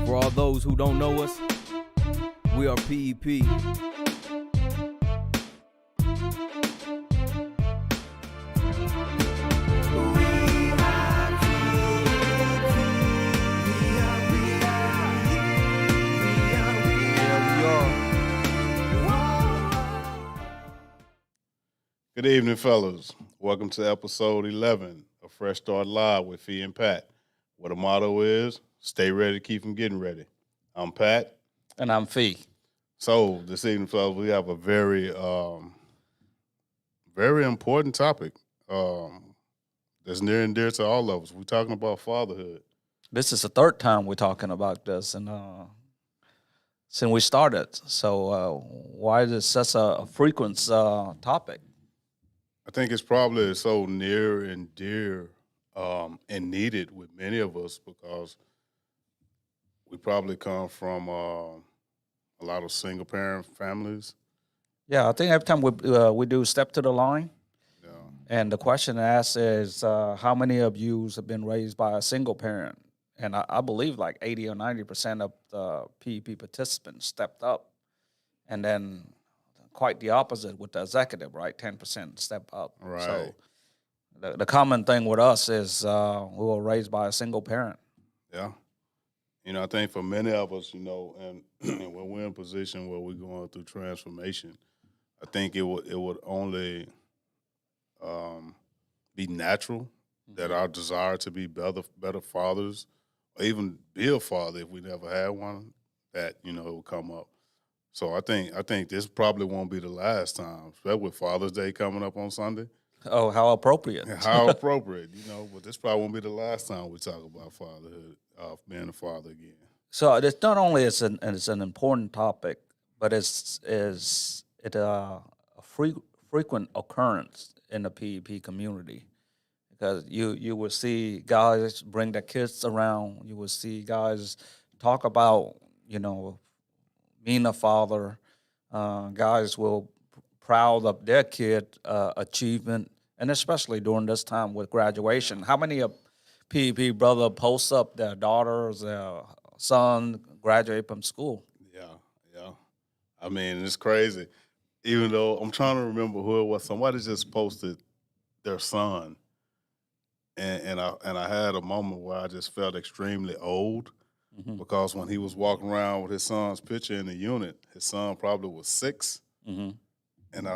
For all those who don't know us, we are PEP. Good evening, fellas. Welcome to episode 11 of Fresh Start Live with Fee and Pat. What the motto is, stay ready, keep from getting ready. I'm Pat. And I'm Fee. So this evening, fellas, we have a very important topic that's near and dear to all of us. We're talking about fatherhood. This is the third time we're talking about this, and since we started. So why is it such a frequent topic? I think it's probably so near and dear and needed with many of us because we probably come from a lot of single parent families. Yeah, I think every time we do Step to the Line, Yeah. and the question asked is, how many of you have been raised by a single parent? And I believe like 80 or 90% of the PEP participants stepped up. And then quite the opposite with the executive, right? 10% step up. Right. So the common thing with us is we were raised by a single parent. Yeah. I think for many of us, and when we're in a position where we're going through transformation, I think it would only be natural that our desire to be better fathers, or even be a father if we never had one, that it would come up. So I think this probably won't be the last time, especially with Father's Day coming up on Sunday. Oh, how appropriate. How appropriate, but this probably won't be the last time we talk about fatherhood, being a father again. So it's not only it's an important topic, but it's a frequent occurrence in the PEP community, because you will see guys bring their kids around. You will see guys talk about being a father. Guys will proud of their kid achievement, and especially during this time with graduation. How many of PEP brother post up their daughters, their son graduate from school? Yeah. I mean, it's crazy. Even though I'm trying to remember who it was, somebody just posted their son, and I had a moment where I just felt extremely old. Mm-hmm. Because when he was walking around with his son's picture in the unit, his son probably was 6. Mm-hmm. And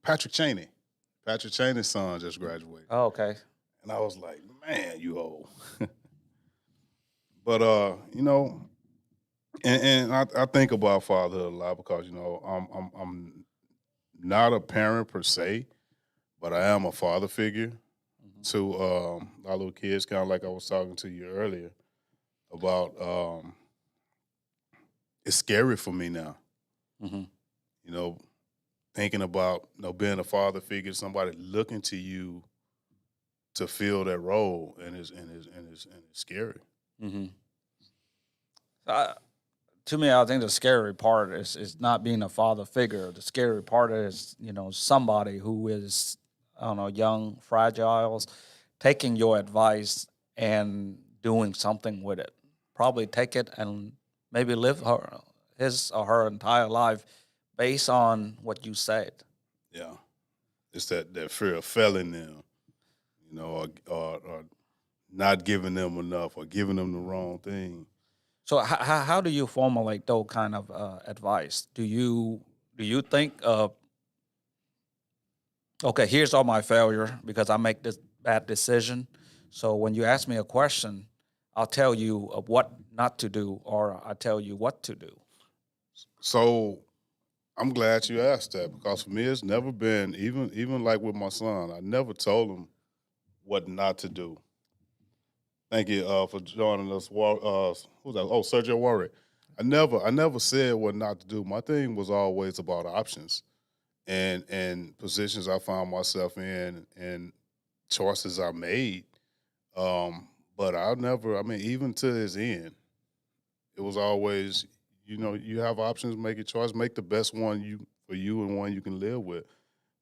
Patrick Cheney's son just graduated. Oh, okay. And I was like, man, you old. But, and I think about fatherhood a lot because, I'm not a parent per se, but I am a father figure to our little kids, kind of like I was talking to you earlier about. It's scary for me now. Mm-hmm. Thinking about being a father figure, somebody looking to you to fill that role, and it's scary. Mm-hmm. To me, I think the scary part is not being a father figure. The scary part is somebody who is young, fragile, taking your advice and doing something with it. Probably take it and maybe live his or her entire life based on what you said. Yeah, it's that fear of failing them, or not giving them enough, or giving them the wrong thing. So how do you formulate those kind of advice? Do you think of, okay, here's all my failure because I make this bad decision. So when you ask me a question, I'll tell you of what not to do, or I tell you what to do. So I'm glad you asked that, because for me, it's never been, even like with my son, I never told him what not to do. Thank you for joining us. Who's that? Oh, Sergio Warwick. I never said what not to do. My thing was always about options and positions I found myself in and choices I made. But I never, even to his end, it was always, you have options, make a choice, make the best one for you and one you can live with.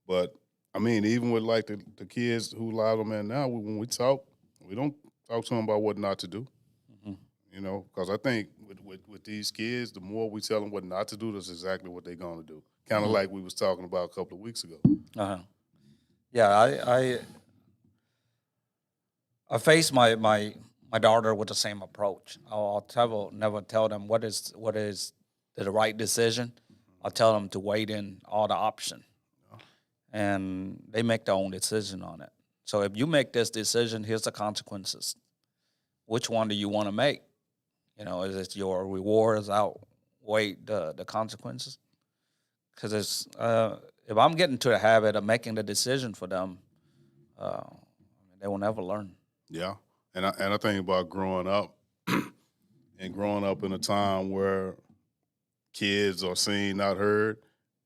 But even with like the kids who live them in now, when we talk We don't talk to them about what not to do. Mm-hmm. You know, because I think with these kids, the more we tell them what not to do, that's exactly what they're going to do. Kind of like we was talking about a couple of weeks ago. Uh-huh. Yeah, I face my daughter with the same approach. I'll never tell them what is the right decision. I'll tell them to weigh in all the options, and they make their own decision on it. So if you make this decision, here's the consequences. Which one do you want to make? You know, is it your rewards outweigh the consequences? Because it's if I'm getting to the habit of making the decision for them, they will never learn. Yeah, and I think about growing up, and growing up in a time where kids are seen, not heard,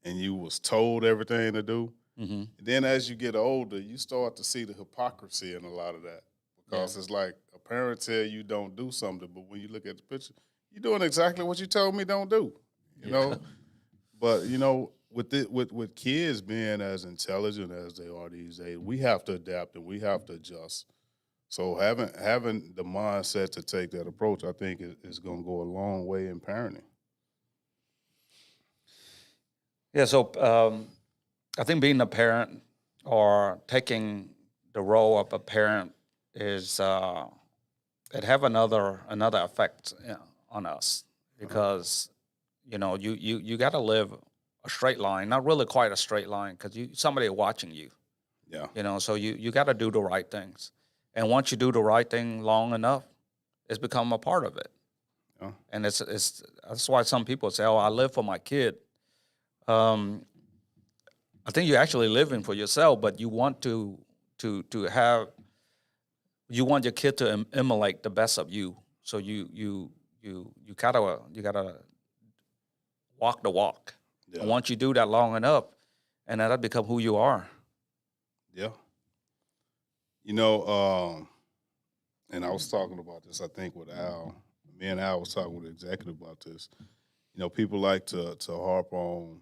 and you was told everything to do. Mm-hmm. And then as you get older, you start to see the hypocrisy in a lot of that because it's like a parent tell you don't do something, but when you look at the picture, you're doing exactly what you told me don't do. You know, but you know, with kids being as intelligent as they are these days, we have to adapt and we have to adjust. So having the mindset to take that approach, I think is going to go a long way in parenting. Yeah, so I think being a parent or taking the role of a parent is it have another effect on us because you know you got to live a straight line, not really quite a straight line because somebody watching you. Yeah, You know, so you got to do the right things, and once you do the right thing long enough, it's become a part of it. yeah, And it's that's why some people say, "Oh, I live for my kid." I think you're actually living for yourself, but you want to have you want your kid to emulate the best of you. So you gotta walk the walk. yeah, And once you do that long enough, and that become who you are. yeah. You know, and I was talking about this, I think, with Al. Me and Al was talking with the executive about this. You know, people like to harp on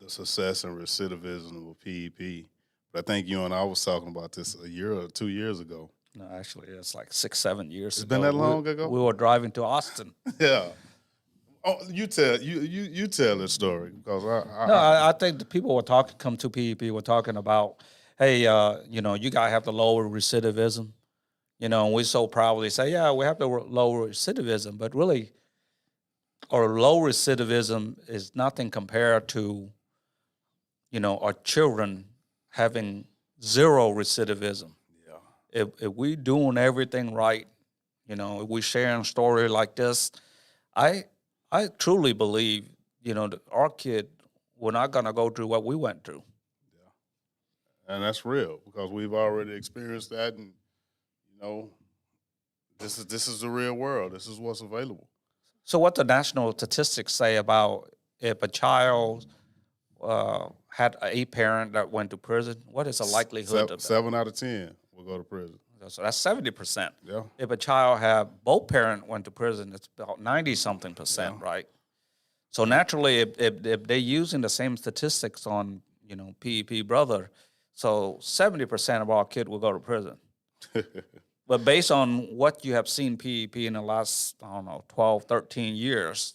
the success and recidivism of PEP. But I think you and I was talking about this a year or 2 years ago. No, actually, it's like 6-7 years It's ago. been that long ago? We were driving to Austin. Yeah. Oh, you tell this story because I think the people were come to PEP were talking about, hey, you know, you gotta have to lower recidivism. You know, and we so proudly say, yeah, we have to lower recidivism, but really, our low recidivism is nothing compared to, you know, our children having zero recidivism. yeah, If we doing everything right, you know, if we sharing a story like this, I truly believe, you know, that our kid we're not gonna go through what we went through. and that's real because we've already experienced that, and you know, this is the real world. This is what's available. So, what the national statistics say about if a child had a parent that went to prison, what is the likelihood of that? 7 out of 10 will go to prison. So that's 70%. Yeah, If a child had both parents went to prison, it's about 90-something%, right? So naturally, if they're using the same statistics on, you know, PEP brother, so 70% of our kids will go to prison. But based on what you have seen PEP in the last, I don't know, 12, 13 years,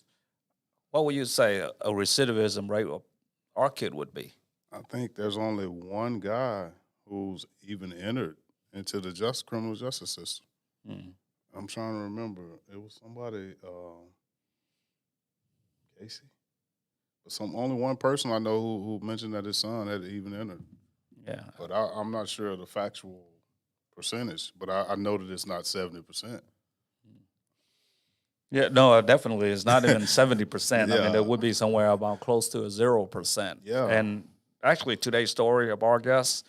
what would you say a recidivism rate of our kid would be? I think there's only one guy who's even entered into the criminal justice system. Mm. I'm trying to remember. It was somebody, Casey. Only one person I know who mentioned that his son had even entered. Yeah. But I'm not sure of the factual percentage. But I know that it's not 70%. Yeah, no, definitely. It's not even 70%. I mean, Yeah. it would be somewhere about close to a 0%. Yeah. And actually, today's story of our guest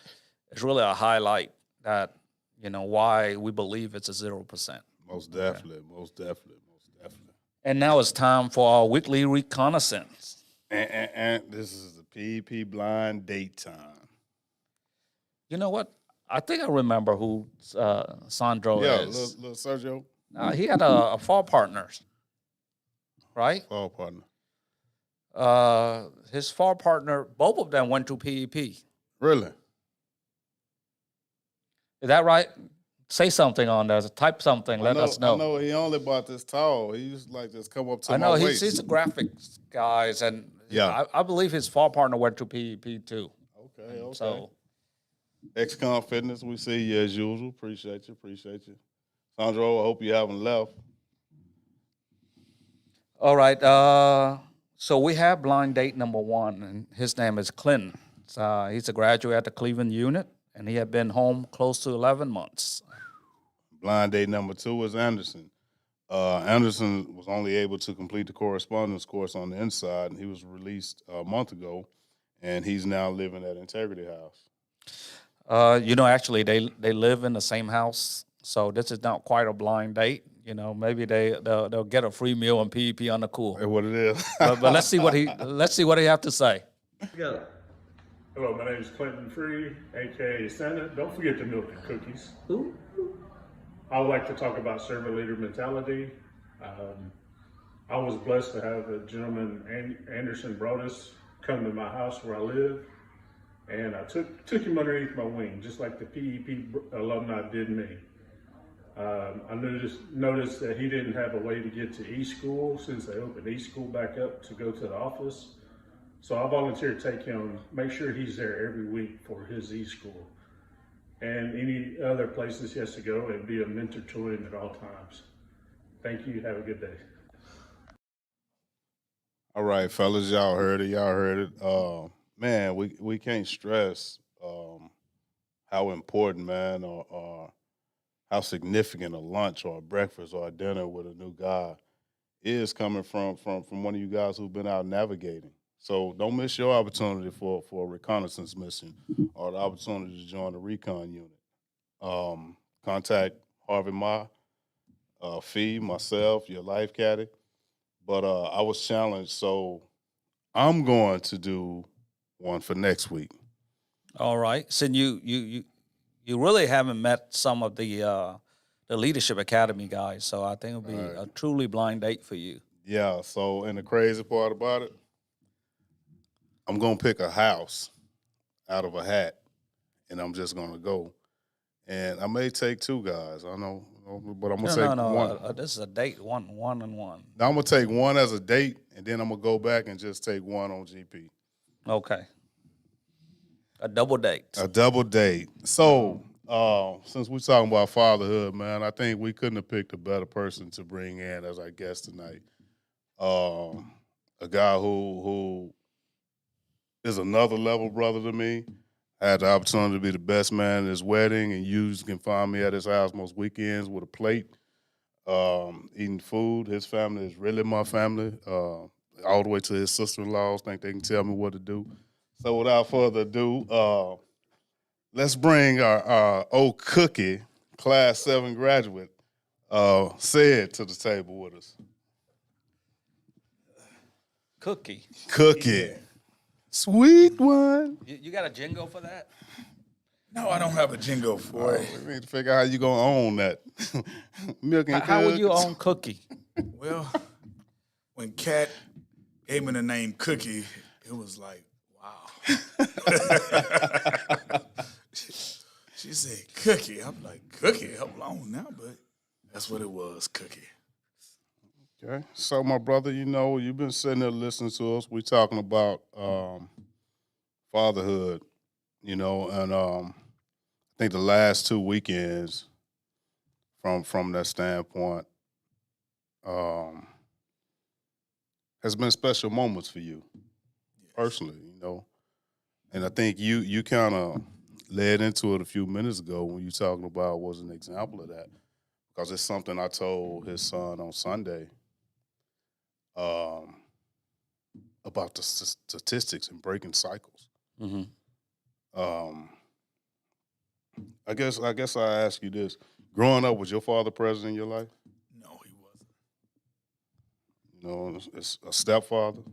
is really a highlight that, you know, why we believe it's a 0%. Most definitely. Most definitely. Most definitely. And now it's time for our weekly reconnaissance. And this is the PEP blind date time. You know what? I think I remember who Sandro is. Little Sergio. He had a fall partners, right? Fall partner. His fall partner, both of them went to PEP. Really? Is that right? say something on there. Type something. Let us know. I know he only about this tall. He used to like just come up to I know my waist. he's a graphics guys, and Yeah. I believe his fall partner went to PEP too. Okay. So XCOM Fitness, we see you as usual. Appreciate you. Sandro, I hope you haven't left. all right. So we have blind date number 1, and his name is Clinton. He's a graduate at the Cleveland Unit, and he had been home close to 11 months. Blind date number 2 is Anderson. Anderson was only able to complete the correspondence course on the inside, and he was released a month ago, and he's now living at Integrity House. Actually, they live in the same house, so this is not quite a blind date. Maybe they'll get a free meal and PEP on the cool. That's what it is. but let's see what he have to say. Go. Hello, my name is Clinton Free, aka Santa. Don't forget the milk and cookies. Ooh. I would like to talk about servant leader mentality. I was blessed to have a gentleman, Anderson Brodus, come to my house where I live, and I took him underneath my wing, just like the PEP alumni did me. I noticed that he didn't have a way to get to E-School since they opened E-School back up to go to the office. So I volunteered to take him, make sure he's there every week for his E-School. And any other places he has to go, and be a mentor to him at all times. Thank you. Have a good day. All right, fellas, y'all heard it. Man, we can't stress how important, man, or how significant a lunch or a breakfast or a dinner with a new guy is coming from one of you guys who've been out navigating. So don't miss your opportunity for a reconnaissance mission or the opportunity to join the Reconn Unit. Contact Harvey Fee, myself, your life caddy. But I was challenged, so I'm going to do one for next week. All right. So you really haven't met some of the Leadership Academy guys, so I think it'll be a truly blind date for you. Yeah, so and the crazy part about it, I'm going to pick a house out of a hat, and I'm just going to go. And I may take 2 guys, I know, but I'm going to take one. This is a date, one and one. Now I'm going to take one as a date, and then I'm going to go back and just take one on GP. Okay. A double date. A double date. So, since we're talking about fatherhood, man, I think we couldn't have picked a better person to bring in as our guest tonight. A guy who is another level brother to me. I had the opportunity to be the best man at his wedding, and you can find me at his house most weekends with a plate, eating food. His family is really my family, all the way to his sister-in-laws. Think they can tell me what to do. So without further ado, let's bring our old Cookie, Class 7 graduate, Said to the table with us. Cookie. Cookie. Sweet one. You got a jingle for that? No, I don't have a jingle for it. We need to figure out how you going to own that. Milk and How will you own Cookie? Well, when Kat gave me the name Cookie, it was like, wow. She said, Cookie. I'm like, Cookie? Hold on now, but that's what it was, Cookie. Okay. So, my brother, you've been sitting there listening to us. We talking about fatherhood, and I think the last 2 weekends from that standpoint has been special moments for you personally, And I think you kind of led into it a few minutes ago when you talking about was an example of that, because it's something I told his son on Sunday about the statistics and breaking cycles. Mm-hmm. I guess I ask you this: growing up, was your father present in your life? No, he wasn't. It's a stepfather.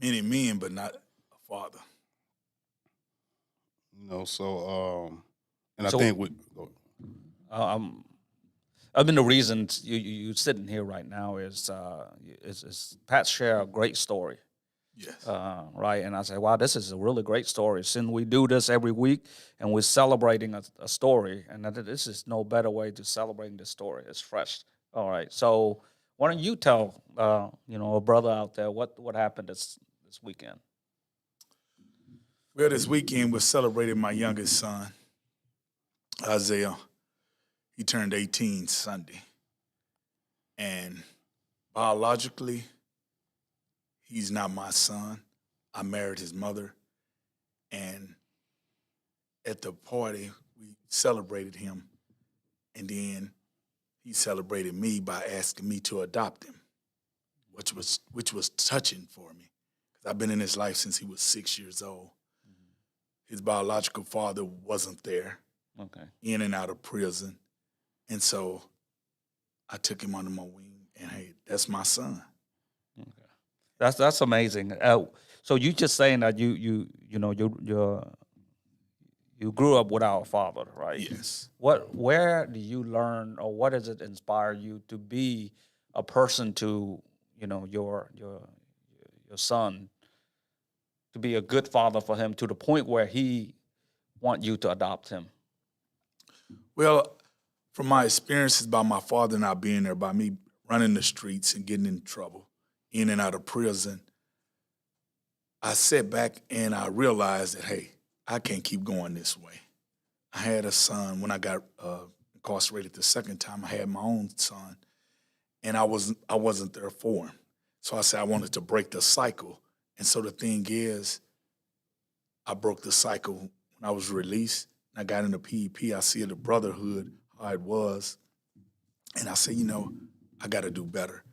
Many men, but not a father. I think I mean, the reason you sitting here right now is Pat shared a great story, Yes. Right? And I say, wow, this is a really great story. Since we do this every week and we're celebrating a story, and this is no better way to celebrate this story. It's fresh. All right. So why don't you tell, a brother out there what happened this weekend? Well, this weekend we celebrated my youngest son, Isaiah. He turned 18 Sunday. And biologically, he's not my son. I married his mother. And at the party, we celebrated him. And then he celebrated me by asking me to adopt him, which was touching for me. Because I've been in his life since he was 6 years old. His biological father wasn't there, in and out of prison. And so I took him under my wing, and hey, that's my son. Okay, that's amazing. So you just saying that you grew up without a father, right? Yes. Where do you learn, or what does it inspire you to be a person to your son, to be a good father for him to the point where he want you to adopt him? Well, from my experiences by my father not being there, by me running the streets and getting in trouble, in and out of prison, I sat back and I realized that, hey, I can't keep going this way. I had a son when I got incarcerated the second time. I had my own son, and I wasn't there for him. So I said I wanted to break the cycle. And so the thing is, I broke the cycle when I was released. And I got into PEP. I see the brotherhood, how it was. And I said, I got to do better.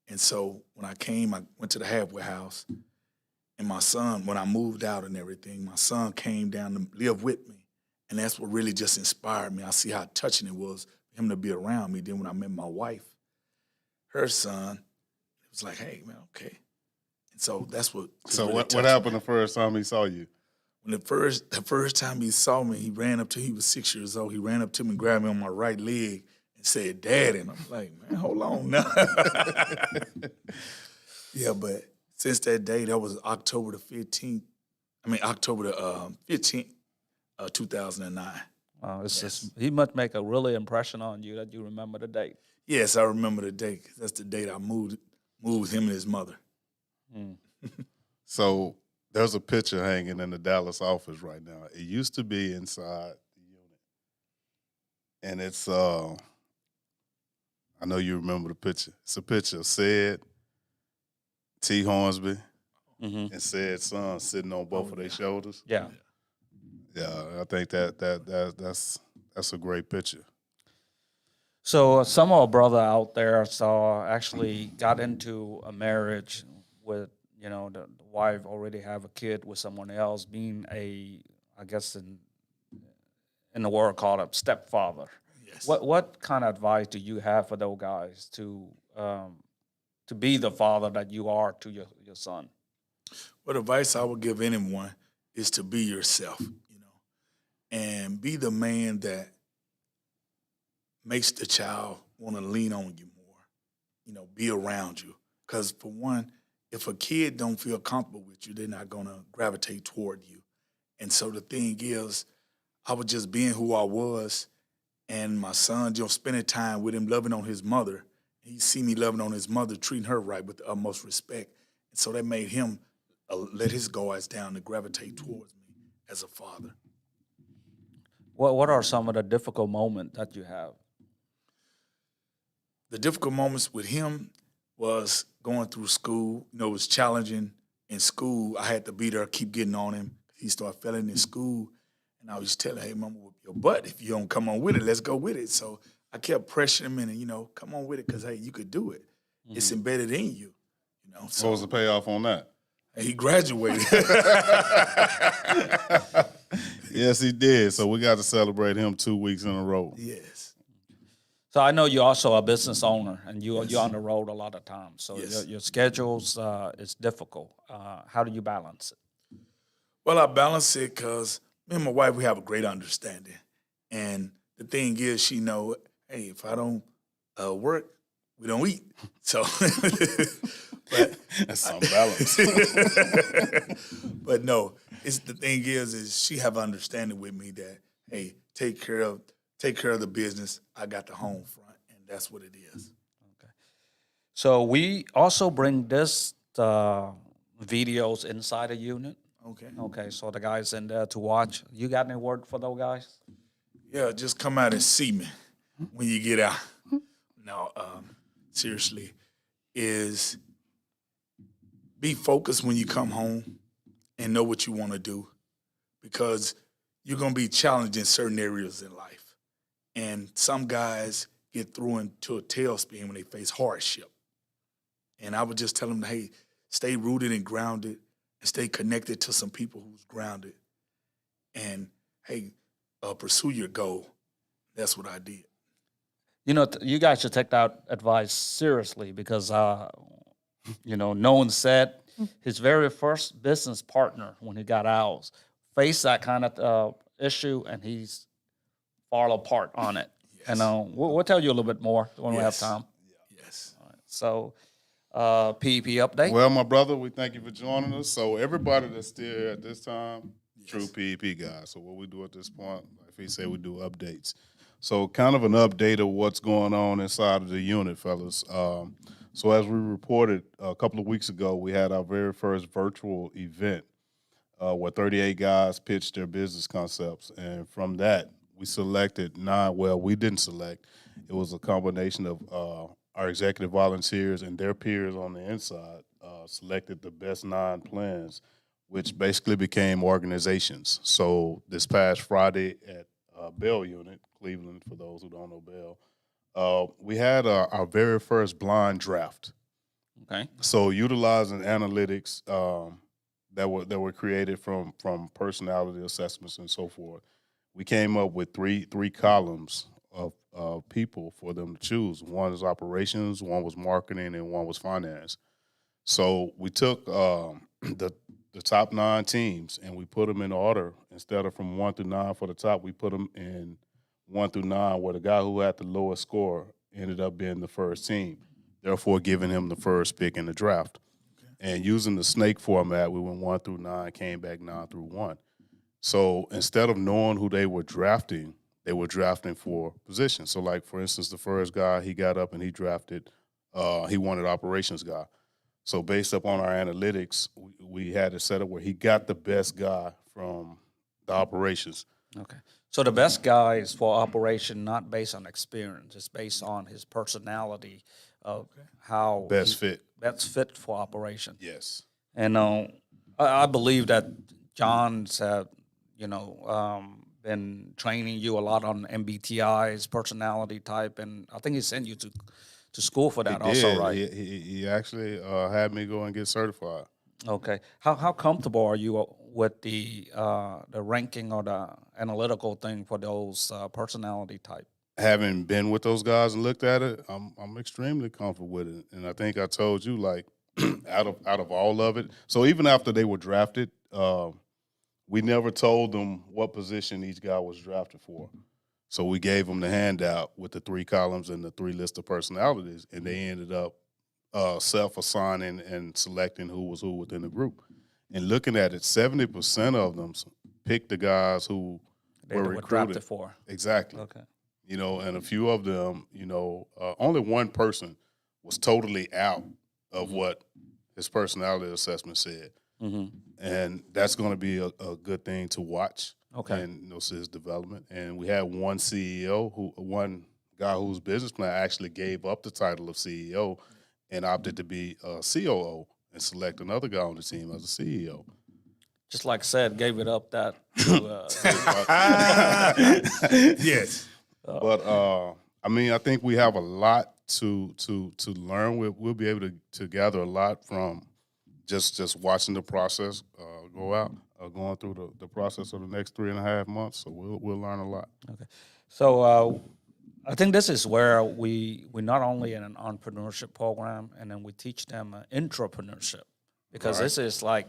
And so when I came, I went to the halfway house. And my son, when I moved out and everything, my son came down to live with me. And that's what really just inspired me. I see how touching it was for him to be around me. Then when I met my wife, her son, it was like, hey, man, okay. And so that's what. So really what happened the first time he saw you? When the first time he saw me, he ran up to, he was 6 years old, he ran up to me and grabbed me on my right leg and said, Dad. And I'm like, man, hold on now. Yeah, but since that day, that was October the 15th, 2009. Just, he must make a really impression on you that you remember the date. Yes, I remember the date. That's the date I moved with him and his mother. So there's a picture hanging in the Dallas office right now. It used to be inside the unit. And it's, I know you remember the picture. It's a picture of Said, T. Hornsby, and Said's son sitting on both of their shoulders. Yeah. Yeah, I think that's a great picture. So some of our brother out there actually got into a marriage with, the wife already have a kid with someone else, being I guess in the world called a stepfather. Yes. What kind of advice do you have for those guys to be the father that you are to your son? What advice I would give anyone is to be yourself, and be the man that makes the child want to lean on you more, be around you. Because for one, if a kid don't feel comfortable with you, they're not going to gravitate toward you. And so the thing is, I was just being who I was, and my son, spending time with him, loving on his mother. He see me loving on his mother, treating her right with the utmost respect. And so that made him let his guards down to gravitate towards me as a father. What are some of the difficult moments that you have? The difficult moments with him was going through school. It was challenging in school. I had to be there, keep getting on him. He started failing in school. And I was telling him, hey, mama, whoop your butt. If you don't come on with it, let's go with it. So I kept pressuring him and, come on with it because, hey, you could do it. It's embedded in you, So What was the payoff on that? He graduated. Yes, he did. So we got to celebrate him 2 weeks in a row. Yes. So I know you're also a business owner, and you're on the road a lot of times. So Yes. your schedules is difficult. How do you balance it? Well, I balance it because me and my wife, we have a great understanding. And the thing is, she know, hey, if I don't work, we don't eat. So, but That's some balance. but no, it's the thing is she have understanding with me that, hey, take care of the business. I got the home front, and that's what it is. So we also bring this videos inside a unit. Okay. Okay, so the guys in there to watch. You got any word for those guys? Yeah, just come out and see me when you get out. No, seriously, is be focused when you come home and know what you want to do, because you're going to be challenged in certain areas in life. And some guys get thrown into a tailspin when they face hardship. And I would just tell them, hey, stay rooted and grounded and stay connected to some people who's grounded. And, hey, pursue your goal. That's what I did. You know, you guys should take that advice seriously because, Nolan said his very first business partner when he got out faced that kind of issue, and he's fall apart on it. Yes. And we'll tell you a little bit more when we have Yes. time. Yes. All right. So, PEP update. Well, my brother, we thank you for joining us. So everybody that's still here at this time, true PEP guys. So what we do at this point, like he said, we do updates. So kind of an update of what's going on inside of the unit, fellas. So as we reported a couple of weeks ago, we had our very first virtual event where 38 guys pitched their business concepts. And from that, we selected 9. Well, we didn't select. It was a combination of our executive volunteers and their peers on the inside selected the best 9 plans, which basically became organizations. So this past Friday at Bell Unit, Cleveland, for those who don't know Bell, we had our very first blind draft. Okay. So utilizing analytics that were created from personality assessments and so forth, we came up with three columns of people for them to choose. One is operations, one was marketing, and one was finance. So we took the top 9 teams and we put them in order. Instead of from 1 through 9 for the top, we put them in 1 through 9, where the guy who had the lowest score ended up being the first team, therefore giving him the first pick in the draft. Okay. And using the snake format, we went 1 through 9, came back 9 through 1. So instead of knowing who they were drafting for positions. So like, for instance, the first guy, he got up and he drafted, he wanted operations guy. So based upon our analytics, we had it set up where he got the best guy from the operations. Okay. So the best guy is for operation, not based on experience. It's based on his personality of how Best fit for operation. Yes. And I believe that John's been training you a lot on MBTI's personality type, and I think he sent you to school for that also, right? He actually had me go and get certified. Okay. How comfortable are you with the ranking or the analytical thing for those personality type? Having been with those guys and looked at it, I'm extremely comfortable with it. And I think I told you, like, out of all of it. So even after they were drafted, we never told them what position each guy was drafted for. So we gave them the handout with the 3 columns and the 3 lists of personalities, and they ended up self-assigning and selecting who was who within the group. And looking at it, 70% of them picked the guys who were recruited. Drafted for. Exactly. Okay. And a few of them, only one person was totally out of what his personality assessment said. Mm-hmm. And that's going to be a good thing to watch. Okay. And his development. And we had one guy whose business plan actually gave up the title of CEO and opted to be a COO and select another guy on the team as a CEO. Just like said, gave it up that. Yes. But I think we have a lot to learn. We'll be able to gather a lot from just watching the process go out, going through the process of the next 3.5 months. So we'll learn a lot. Okay. So I think this is where we not only in an entrepreneurship program, and then we teach them entrepreneurship, because this is like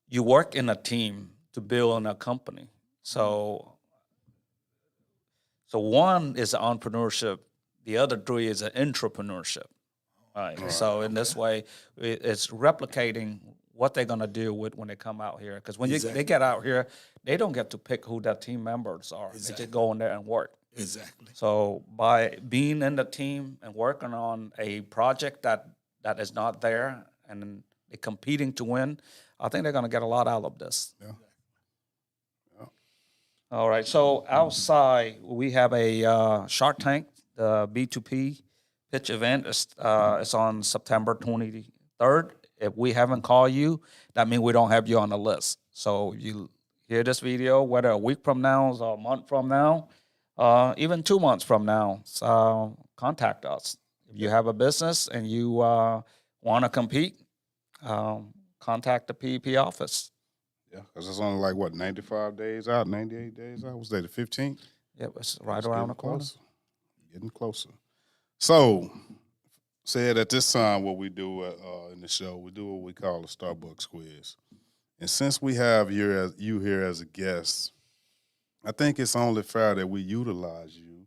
you work in a team to build a company. So one is entrepreneurship. The other 3 is an entrepreneurship. Right. So in this way, it's replicating what they're going to deal with when they come out here. Because when they get out here, they don't get to pick who their team members are. They just go in there and work. Exactly. So by being in the team and working on a project that is not there and they're competing to win, I think they're going to get a lot out of this. Yeah. All right. So outside, we have a Shark Tank, the B2P pitch event. It's on September 23rd. If we haven't called you, that means we don't have you on the list. So you hear this video, whether a week from now or a month from now, even 2 months from now, contact us. If you have a business and you want to compete, contact the PEP office. Yeah, because it's only like, 95 days out, 98 days out? Was that the 15th? Yep, it's right around the corner. Getting closer. So, said at this time what we do in the show, we do what we call a Starbucks quiz. And since we have you here as a guest, I think it's only fair that we utilize you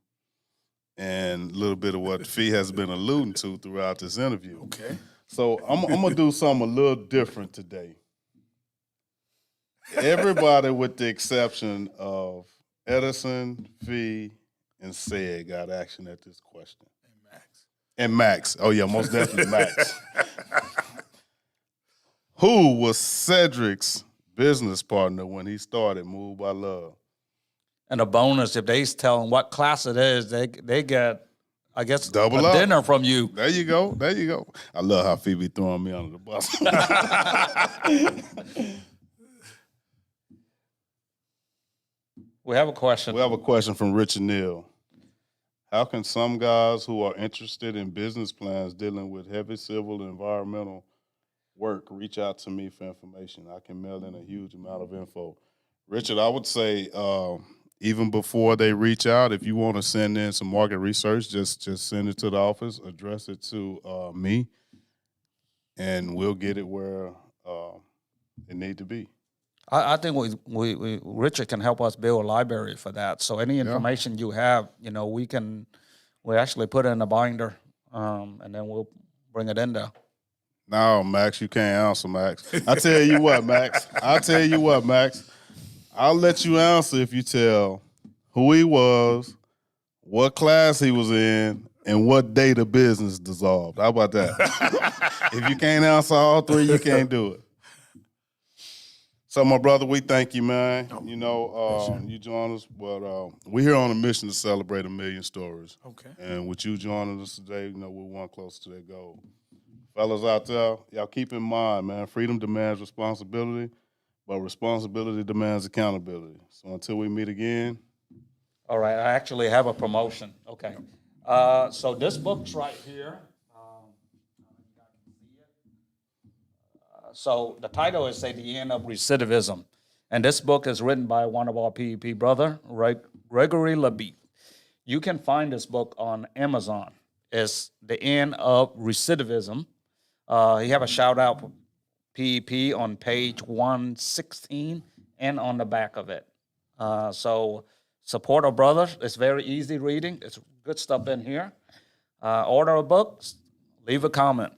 and a little bit of what Fee has been alluding to throughout this interview. Okay. So I'm going to do something a little different today. Everybody with the exception of Edison, Fee, and Said got action at this question. And Max. Oh, yeah, most definitely Max. Who was Cedric's business partner when he started Move by Love? And a bonus, if they tell them what class it is, they get, I guess, Double a up. dinner from you. There you go. There you go. I love how Phoebe throwing me under the bus. We have a question. We have a question from Richard Neal. How can some guys who are interested in business plans dealing with heavy civil and environmental work reach out to me for information? I can mail in a huge amount of info. Richard, I would say even before they reach out, if you want to send in some market research, just send it to the office, address it to me, and we'll get it where it need to be. I think we Richard can help us build a library for that. So any information you have, we actually put it in a binder, and then we'll bring it in there. No, Max, you can't answer, Max. I tell you what, Max. I'll let you answer if you tell who he was, what class he was in, and what day the business dissolved. How about that? If you can't answer all 3, you can't do it. So, my brother, we thank you, man. You joined us, but we're here on a mission to celebrate 1 million stories. Okay. And with you joining us today, we're one closer to that goal. Fellas out there, y'all keep in mind, man, freedom demands responsibility, but responsibility demands accountability. So until we meet again. All right, I actually have a promotion. Okay. So this book's right here. So the title is The End of Recidivism. And this book is written by one of our PEP brother, Gregory LeBeat. You can find this book on Amazon. It's The End of Recidivism. He have a shout out for PEP on page 116 and on the back of it. So support our brother. It's very easy reading. It's good stuff in here. Order a book. Leave a comment.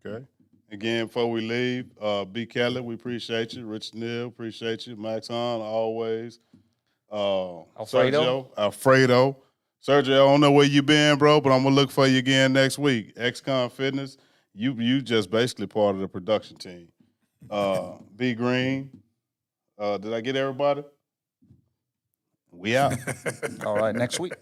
Okay. Again, before we leave, B. Kelly, we appreciate you. Rich Neal, appreciate you. Max Hahn, always. Alfredo. Sergio, I don't know where you been, bro, but I'm going to look for you again next week. Ex-Con Fitness, you just basically part of the production team. B. Green, did I get everybody? We out. All right, next week.